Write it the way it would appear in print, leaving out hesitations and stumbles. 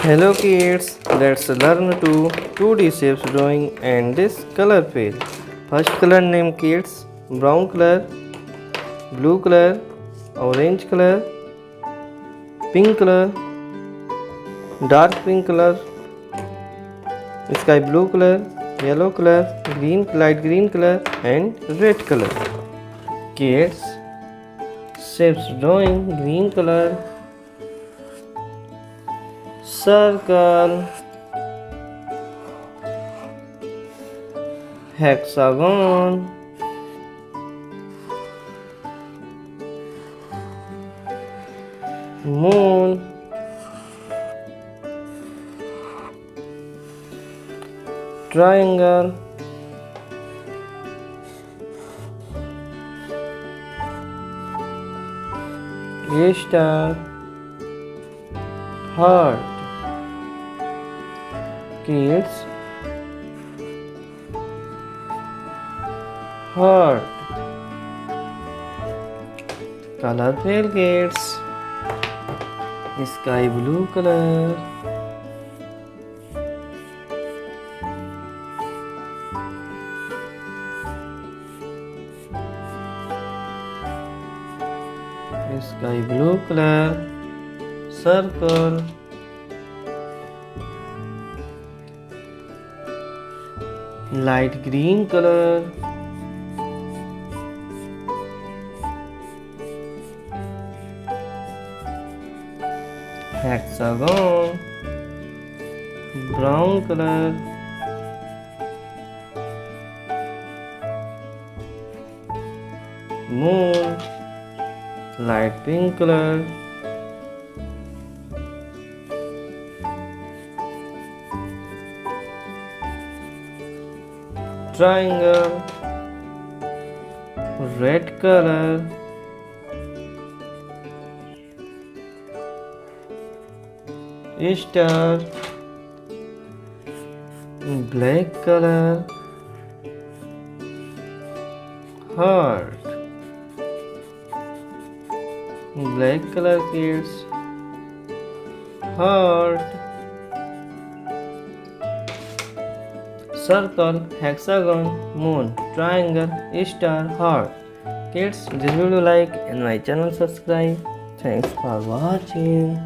Hello kids, let's learn to 2D shapes drawing and this color field. First color name kids, brown color, blue color, orange color, pink color, dark pink color, sky blue color, yellow color, green light green color and red color. Kids, shapes drawing green color, circle, hexagon, moon, triangle, star, heart. Kids, heart. Color field kids, sky blue color, sky blue color, circle, light green color, hexagon, brown color, moon, light pink color, triangle, red color, star, black color, heart. Black color kids, heart, circle, hexagon, moon, triangle, star, heart. Kids, this video like and my channel subscribe. Thanks for watching.